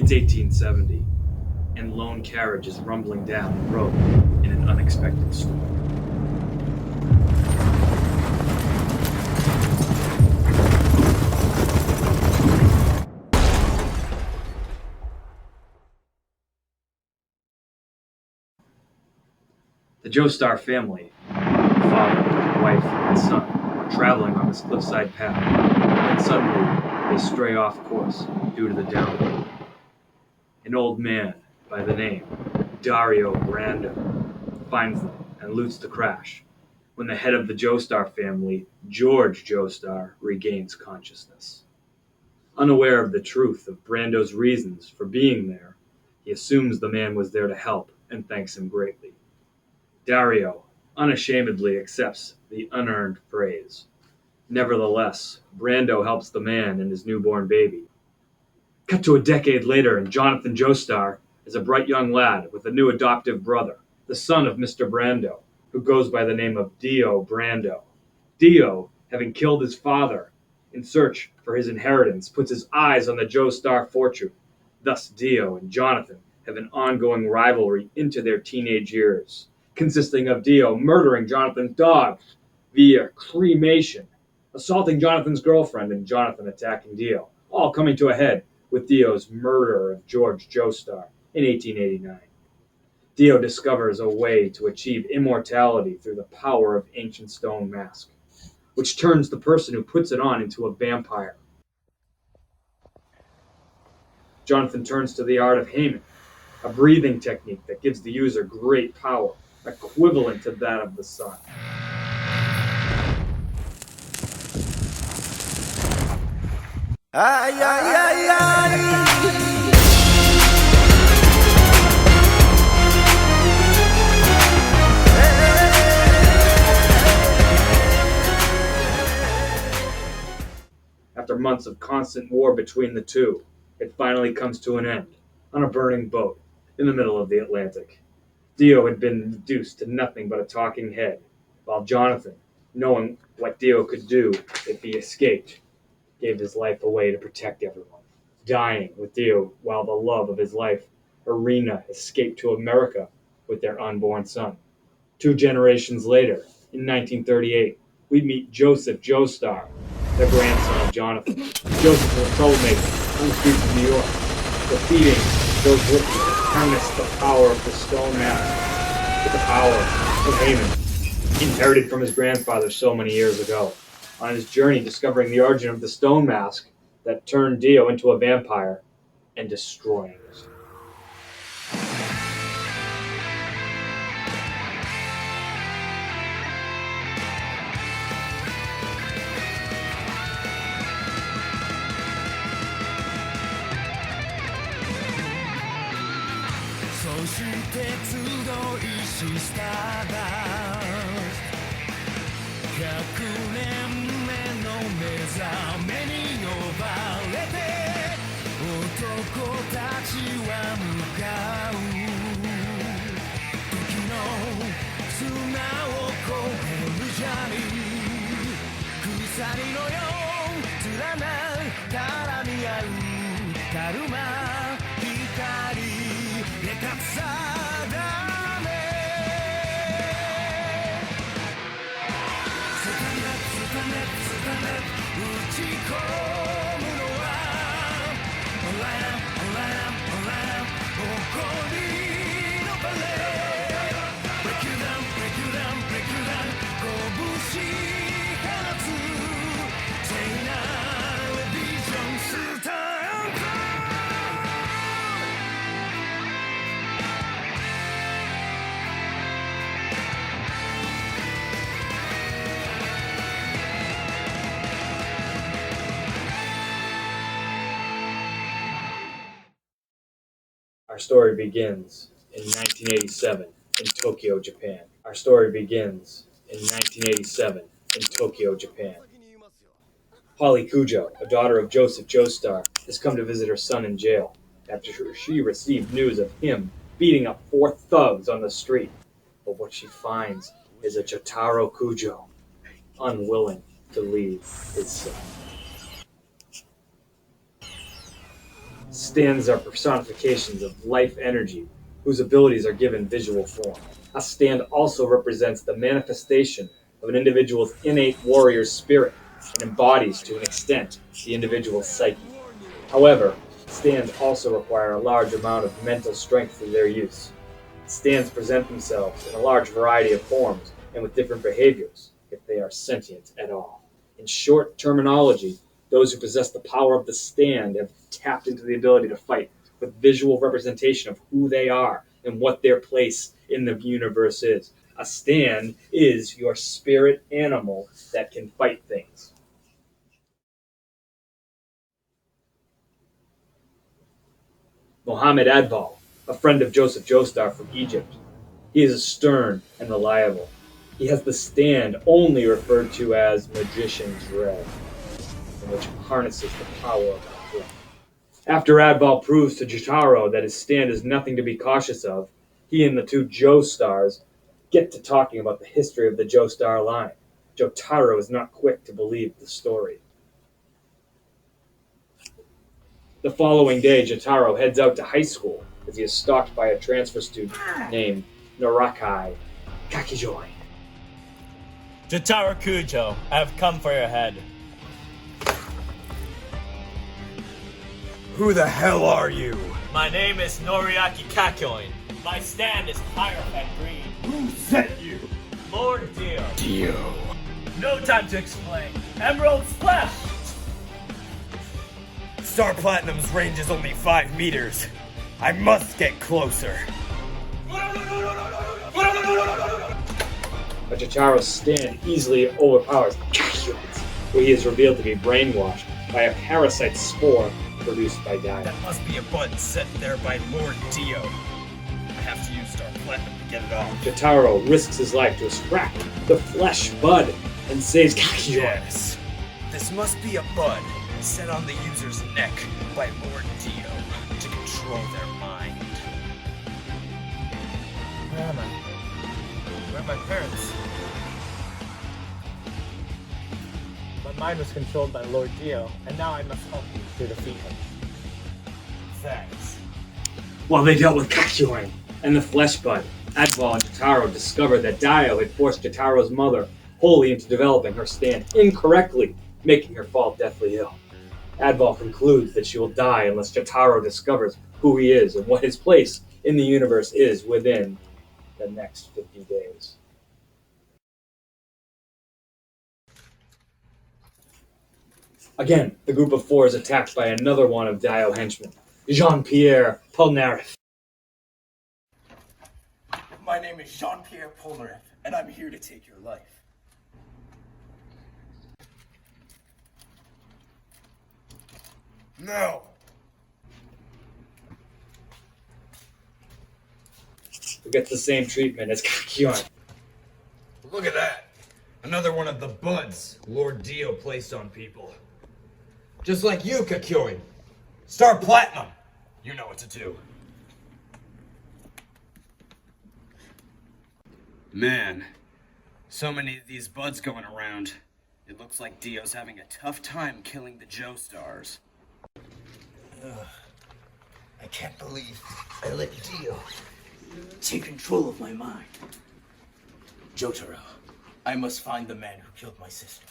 It's 1870, and lone carriage is rumbling down the road in an unexpected storm. The Joestar family, father, wife, and son, are traveling on this cliffside path, when suddenly they stray off course due to the downpour. An old man by the name Dario Brando finds them and loots the crash when the head of the Joestar family, George Joestar, regains consciousness. Unaware of the truth of Brando's reasons for being there, he assumes the man was there to help and thanks him greatly. Dario unashamedly accepts the unearned praise. Nevertheless, Brando helps the man and his newborn baby. Cut to a decade later, and Jonathan Joestar is a bright young lad with a new adoptive brother, the son of Mr. Brando, who goes by the name of Dio Brando. Dio, having killed his father in search for his inheritance, puts his eyes on the Joestar fortune. Thus, Dio and Jonathan have an ongoing rivalry into their teenage years, consisting of Dio murdering Jonathan's dog via cremation, assaulting Jonathan's girlfriend, and Jonathan attacking Dio, all coming to a head with Dio's murder of George Joestar in 1889. Dio discovers a way to achieve immortality through the power of ancient stone mask, which turns the person who puts it on into a vampire. Jonathan turns to the art of Heyman, a breathing technique that gives the user great power, equivalent to that of the sun. Ay, ay, ay, ay. After months of constant war between the two, it finally comes to an end on a burning boat in the middle of the Atlantic. Dio had been reduced to nothing but a talking head, while Jonathan, knowing what Dio could do if he escaped, gave his life away to protect everyone, dying with Dio while the love of his life, Irina, escaped to America with their unborn son. 2 generations later, in 1938, we meet Joseph Joestar, the grandson of Jonathan. Joseph was a troublemaker on the streets of New York, defeating those looking to harness the power of the stone mask with the power of Heyman, inherited from his grandfather so many years ago. On his journey discovering the origin of the stone mask that turned Dio into a vampire and destroying it. Our story begins in 1987 in Tokyo, Japan. Our story begins in 1987 in Tokyo, Japan. Holly Kujo, a daughter of Joseph Joestar, has come to visit her son in jail after she received news of him beating up 4 thugs on the street. But what she finds is a Jotaro Kujo, unwilling to leave his son. Stands are personifications of life energy, whose abilities are given visual form. A stand also represents the manifestation of an individual's innate warrior spirit and embodies, to an extent, the individual's psyche. However, stands also require a large amount of mental strength for their use. Stands present themselves in a large variety of forms and with different behaviors, if they are sentient at all. In short terminology, those who possess the power of the stand have tapped into the ability to fight with visual representation of who they are and what their place in the universe is. A stand is your spirit animal that can fight things. Mohammed Adbal, a friend of Joseph Joestar from Egypt. He is stern and reliable. He has the stand only referred to as Magician's Red, in which harnesses the power of the flame. After Adbal proves to Jotaro that his stand is nothing to be cautious of, he and the two Joestars get to talking about the history of the Joestar line. Jotaro is not quick to believe the story. The following day, Jotaro heads out to high school as he is stalked by a transfer student named Norakai Kakijoi. Jotaro Kujo, I have come for your head. Who the hell are you? My name is Noriaki Kakyoin. My stand is Hierophant Green. Who sent you? Lord Dio. Dio. No time to explain. Emerald Splash! Star Platinum's range is only 5 meters. I must get closer. But Jotaro's stand easily overpowers Kakyoin's, where he is revealed to be brainwashed by a parasite spore produced by Dio. That must be a button set there by Lord Dio. I have to use Star Platinum to get it off. Jotaro risks his life to extract the flesh bud and saves Kakyoin. Yes. This must be a bud set on the user's neck by Lord Dio to control their mind. Where am I? Where are my parents? My mind was controlled by Lord Dio, and now I must help you to defeat him. Thanks. While they dealt with Kakyoin and the flesh bud, Adbal and Jotaro discovered that Dio had forced Jotaro's mother wholly into developing her stand incorrectly, making her fall deathly ill. Adbal concludes that she will die unless Jotaro discovers who he is and what his place in the universe is within the next 50 days. Again, the group of four is attacked by another one of Dio henchmen, Jean-Pierre Polnareff. My name is Jean-Pierre Polnareff, and I'm here to take your life. No! Who gets the same treatment as Kakyoin. Look at that! Another one of the buds Lord Dio placed on people. Just like you, Kakyoin. Star Platinum! You know what to do. Man, so many of these buds going around. It looks like Dio's having a tough time killing the Joestars. I can't believe I let Dio take control of my mind. Jotaro, I must find the man who killed my sister.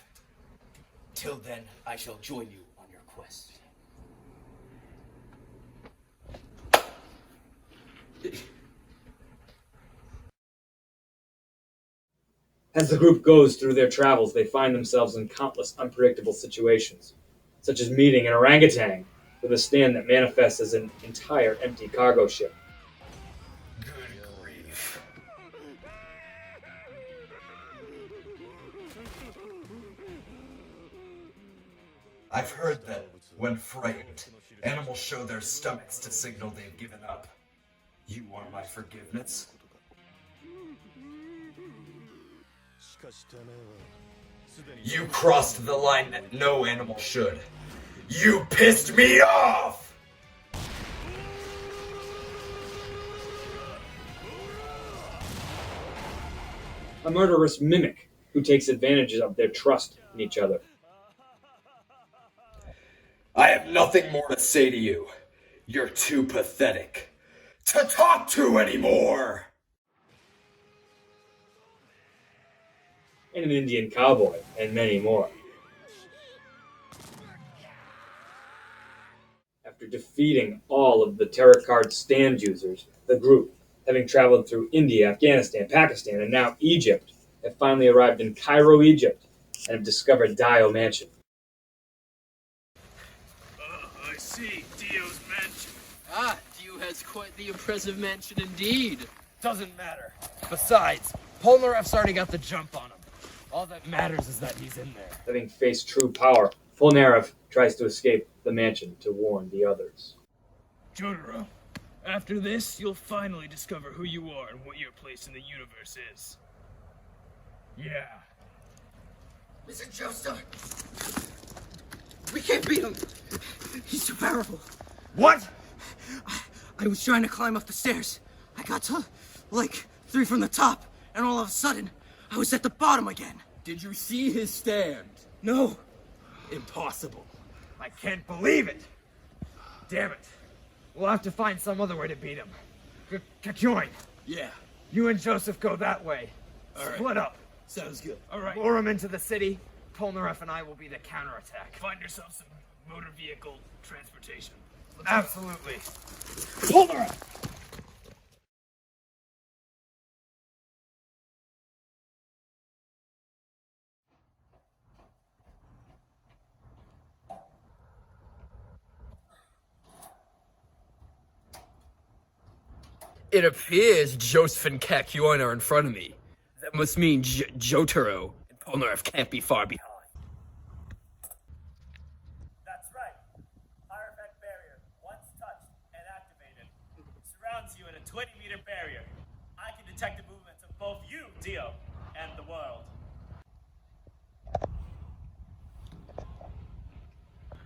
Till then, I shall join you on your quest. As the group goes through their travels, they find themselves in countless unpredictable situations, such as meeting an orangutan with a stand that manifests as an entire empty cargo ship. Good grief. I've heard that when frightened, animals show their stomachs to signal they've given up. You want my forgiveness? You crossed the line that no animal should. You pissed me off! A murderous mimic who takes advantage of their trust in each other. I have nothing more to say to you. You're too pathetic to talk to anymore! And an Indian cowboy, and many more. After defeating all of the tarot card stand users, the group, having traveled through India, Afghanistan, Pakistan, and now Egypt, have finally arrived in Cairo, Egypt, and have discovered Dio Mansion. I see. Dio's mansion. Ah, Dio has quite the impressive mansion indeed. Doesn't matter. Besides, Polnareff's already got the jump on him. All that matters is that he's in there. Having faced true power, Polnareff tries to escape the mansion to warn the others. Jotaro, after this, you'll finally discover who you are and what your place in the universe is. Yeah. Mr. Joestar! We can't beat him! He's too powerful. What? I was trying to climb up the stairs. I got to, like, 3 from the top, and all of a sudden, I was at the bottom again. Did you see his stand? No. Impossible. I can't believe it. Damn it. We'll have to find some other way to beat him. Kakyoin, Yeah. you and Joseph go that way. Split up. Sounds good. All right. Lure him into the city. Polnareff and I will be the counterattack. Find yourself some motor vehicle transportation. Absolutely. Polnareff! It appears Joseph and Kakyoin are in front of me. That must mean Jotaro and Polnareff can't be far behind. That's right. Hierophant barrier, once touched and activated, surrounds you in a 20-meter barrier. I can detect the movements of both you, Dio, and the world.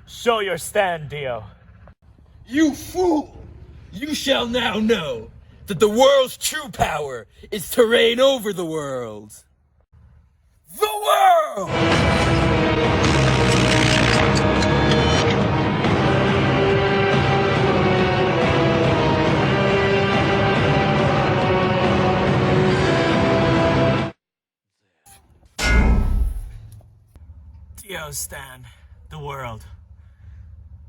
Show your stand, Dio. You fool! You shall now know that the world's true power is to reign over the world. The world! Dio's stand. The world.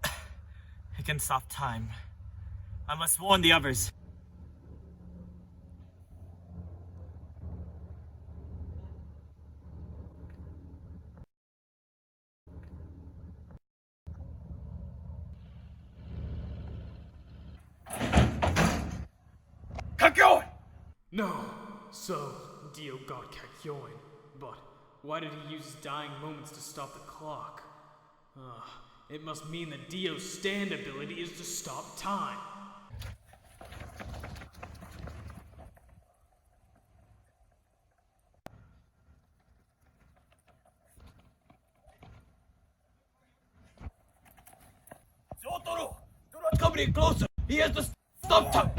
I can stop time. I must warn the others. Kakyoin! No. So, Dio got Kakyoin. But why did he use his dying moments to stop the clock? It must mean that Dio's stand ability is to stop time. Jotaro! Do not come any closer! He has to stop time!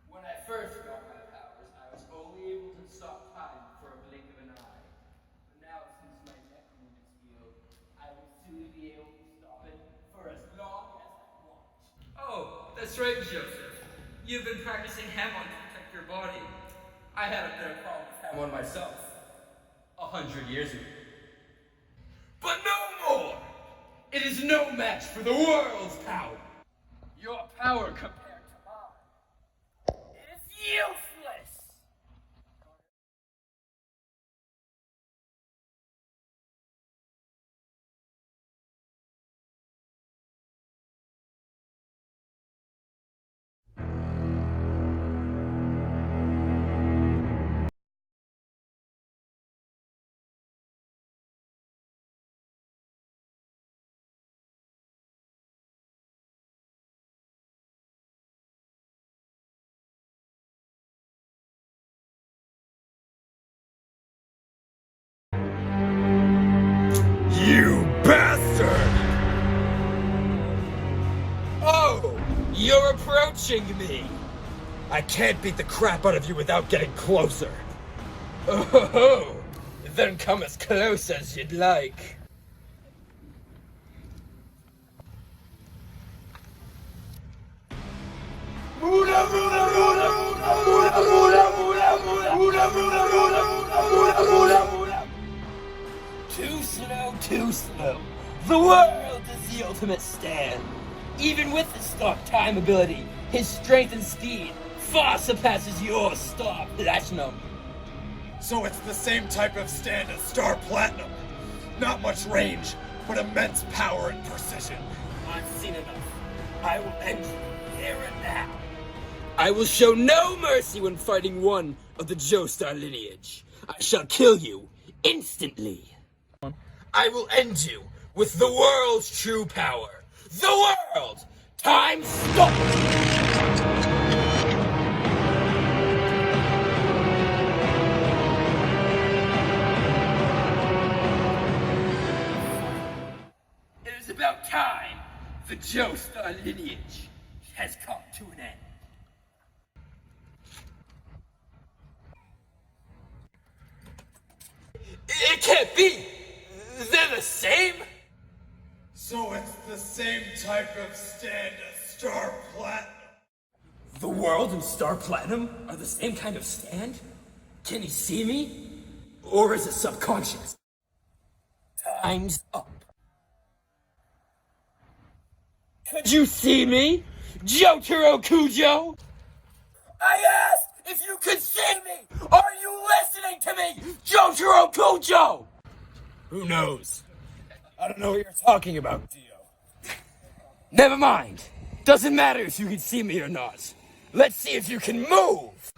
When I first got my powers, I was only able to stop time for a blink of an eye. But now, since my neck wound is healed, I will soon be able to stop it for as long as I want. Oh, that's right, Joseph. You've been practicing Hamon to protect your body. I had a bit of problem with Hamon myself. 100 years ago. But no more! It is no match for the world's power! Your power compared to mine is useless! You bastard! Oh! You're approaching me! I can't beat the crap out of you without getting closer. Oh, Then come as close as you'd like. Too slow, too slow. The world is the ultimate stand. Even with his stop time ability, his strength and speed far surpasses your Star Platinum. So it's the same type of stand as Star Platinum. Not much range, but immense power and precision. I've seen enough. I will end you here and now. I will show no mercy when fighting one of the Joestar lineage. I shall kill you instantly. I will end you with the world's true power. The world! Time stop! It is about time the Joestar lineage has come to an end. It can't be! They're the same? So it's the same type of stand as Star Platinum. The world and Star Platinum are the same kind of stand? Can he see me? Or is it subconscious? Time's up. Could you see me, Jotaro Kujo? I asked if you could see me! Are you listening to me, Jotaro Kujo? Who knows? I don't know what you're talking about, Dio. Never mind. Doesn't matter if you can see me or not. Let's see if you can move!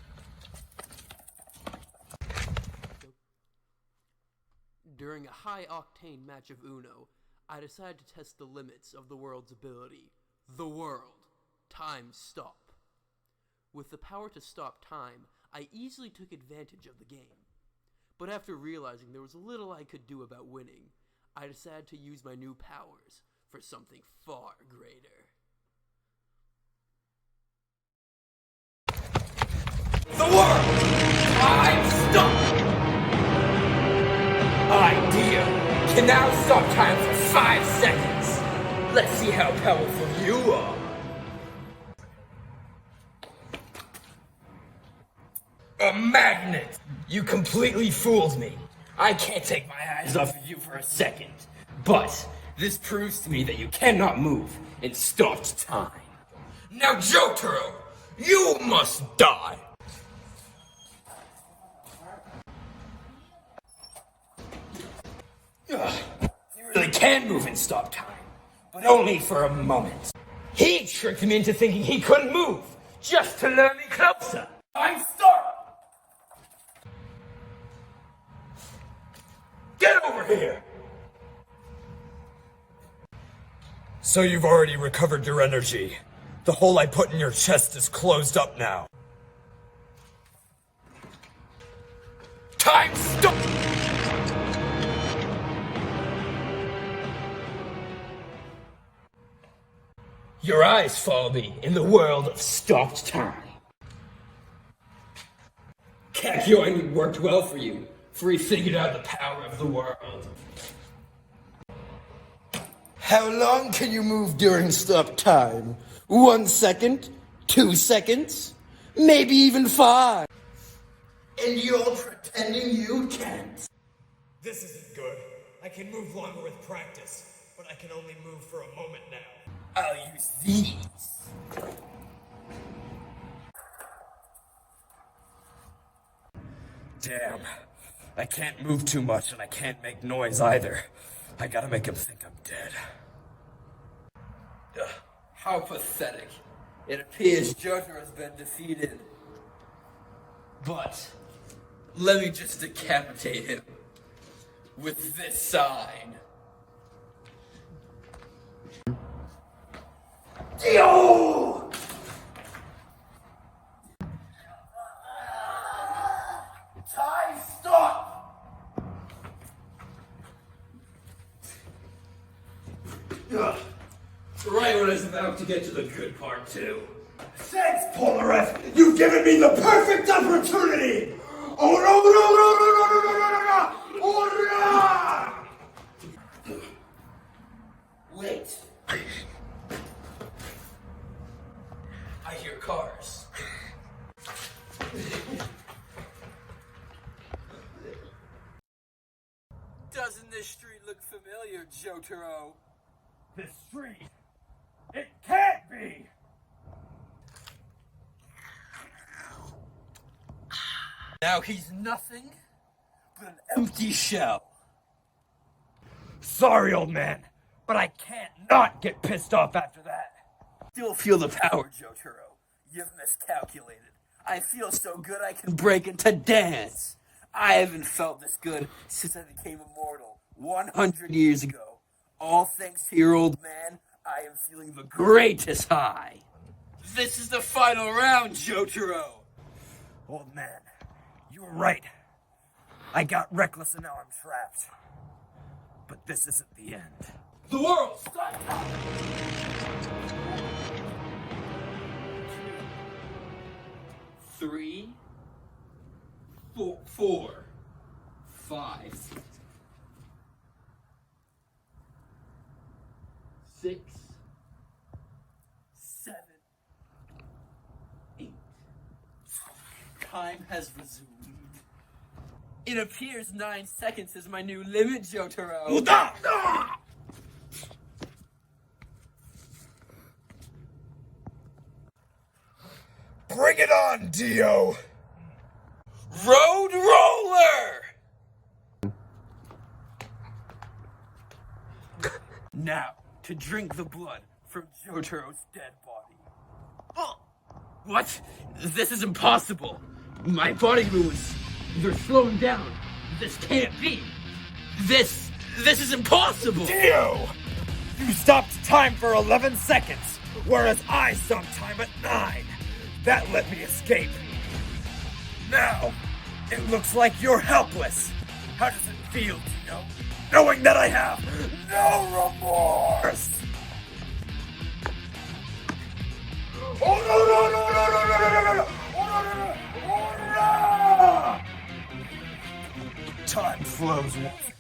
During a high-octane match of Uno, I decided to test the limits of the world's ability. The world. Time stop. With the power to stop time, I easily took advantage of the game. But after realizing there was little I could do about winning, I decided to use my new powers for something far greater. The world! Time stop! Idea can now stop time for 5 seconds. Let's see how powerful you are. A magnet! You completely fooled me. I can't take my eyes off of you for a second. But this proves to me that you cannot move in stopped time. Now, Jotaro, you must die! Ugh, you really can move in stop time, but only for a moment. He tricked me into thinking he couldn't move, just to lure me closer. I'm start! Get over here! So you've already recovered your energy. The hole I put in your chest is closed up now. Time stop! Your eyes follow me in the world of stopped time. Kakyoin worked well for you, for he figured out the power of the world. How long can you move during stop time? 1 second? 2 seconds? Maybe even 5? And you're pretending you can't? This isn't good. I can move longer with practice, but I can only move for a moment now. I'll use these. Damn. I can't move too much and I can't make noise either. I gotta make him think I'm dead. Ugh, how pathetic. It appears Jotaro has been defeated. But let me just decapitate him with this sign. Dio! Time stop! Ugh. Right when I was about to get to the good part, too. Thanks, Polnareff! You've given me the perfect opportunity! Oh no, no, no, no, no, no, no, no, no, no! Wait. I hear cars. Doesn't this street look familiar, Jotaro? This street? It can't be! Now he's nothing but an empty shell. Sorry, old man, but I can't not get pissed off after that. Still feel the power, Jotaro. You've miscalculated. I feel so good I can break into dance. I haven't felt this good since I became immortal 100 years ago. All thanks to your old man, I am feeling the greatest high. This is the final round, Jotaro. Old man, you were right. I got reckless and now I'm trapped. But this isn't the end. The world stops. 3, 4, 5, 6, 7, 8. Time has resumed. It appears 9 seconds is my new limit, Jotaro. Bring it on, Dio! Road Roller! Now, to drink the blood from Jotaro's dead body. Oh! What? This is impossible. My body moves. They're slowing down. This can't be. This is impossible. Dio! You stopped time for 11 seconds, whereas I stopped time at 9. That let me escape. Now, it looks like you're helpless. How does it feel, Dio? Knowing that I have no remorse! Oh no no no no no no no no no! Oh no no no! Time flows once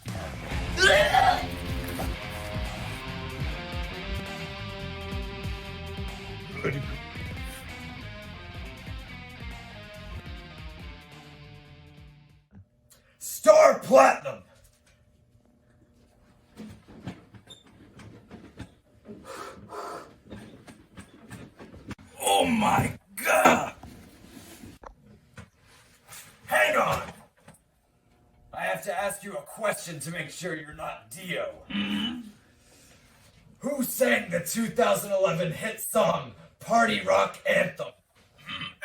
again. Star Platinum! Oh my god! Hang on! I have to ask you a question to make sure you're not Dio. Who sang the 2011 hit song Party Rock Anthem?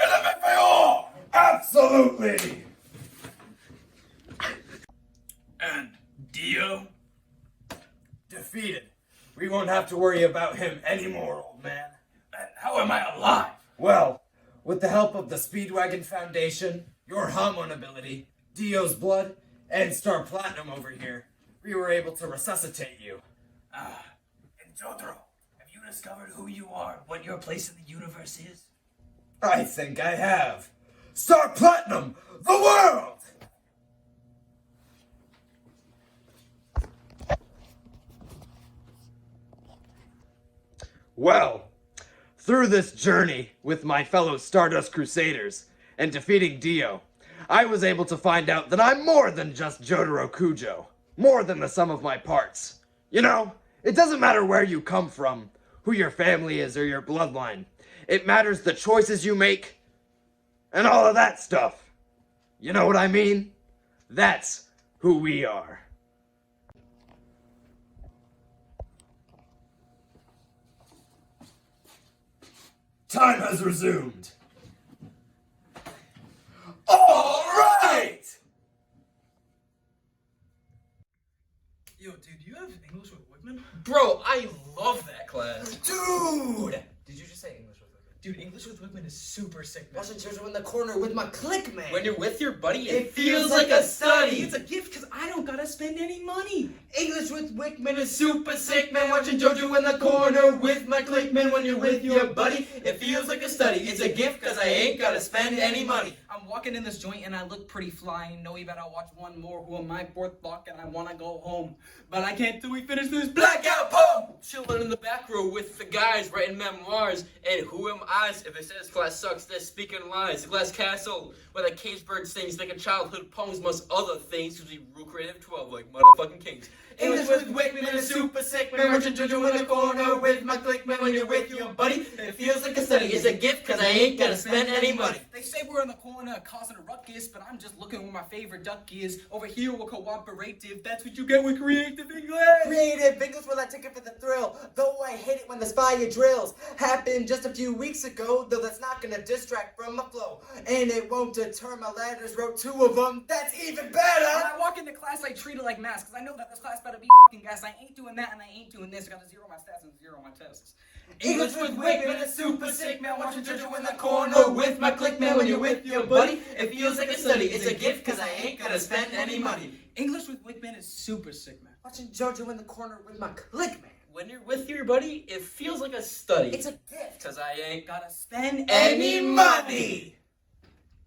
LMFAO! Absolutely! And Dio? Defeated. We won't have to worry about him anymore, old man. And how am I alive? Well, with the help of the Speedwagon Foundation, your Hamon ability, Dio's blood, and Star Platinum over here, we were able to resuscitate you. And Jotaro, have you discovered who you are, what your place in the universe is? I think I have. Star Platinum, the world! Well, through this journey with my fellow Stardust Crusaders and defeating Dio, I was able to find out that I'm more than just Jotaro Kujo, more than the sum of my parts. You know, it doesn't matter where you come from, who your family is, or your bloodline. It matters the choices you make, and all of that stuff. You know what I mean? That's who we are. Time has resumed. All right! Yo, dude, you have English with Wickman? Bro, I love that class. Dude! Did you just say English with Wickman? Dude, English with Wickman is super sick, man. Watching Jojo in the corner with my click, man. When you're with your buddy, It feels like a study. It's a gift because I don't gotta spend any money. English with Wickman is super sick, man. Watching JoJo in the corner with my click, man. When you're with your buddy, it feels like a study. It's a gift because I ain't gotta spend any money. I'm walking in this joint and I look pretty fly. Know you better watch one more. Who am I? Fourth block and I wanna go home. But I can't till we finish this blackout poem! Chilling in the back row with the guys writing memoirs. And who am I if it says class sucks, they're speaking lies. The glass castle where the cage bird sings like a childhood poems, most other things, to be real creative 12 like motherfucking kings. English with Wickman and super sick man. Watching JoJo in the corner with my click man. When you're with your buddy, it feels like a study. It's a gift cause I ain't gonna spend any money. They say we're in the corner causing a ruckus, but I'm just looking where my favorite duck is. Over here we're cooperative. That's what you get with creative English. Creative English will I take it for the thrill. Though I hate it when the fire drills. Happened just a few weeks ago, though that's not gonna distract from my flow. And it won't deter my letters, wrote 2 of them, that's even better! When I walk into class, I treat it like math, because I know that this class better be fucking gas. I ain't doing that and I ain't doing this. I got to 0 my stats and 0 my tests. English with Wickman and super sick man. Watching JoJo in the corner with my click man. When you're with your buddy, it feels like a study. It's a gift cause I ain't gonna spend any money. English with Wickman is super sick, man. Watching JoJo in the corner with my click man. When you're with your buddy, it feels like a study. It's a gift cause I ain't Gotta spend any money.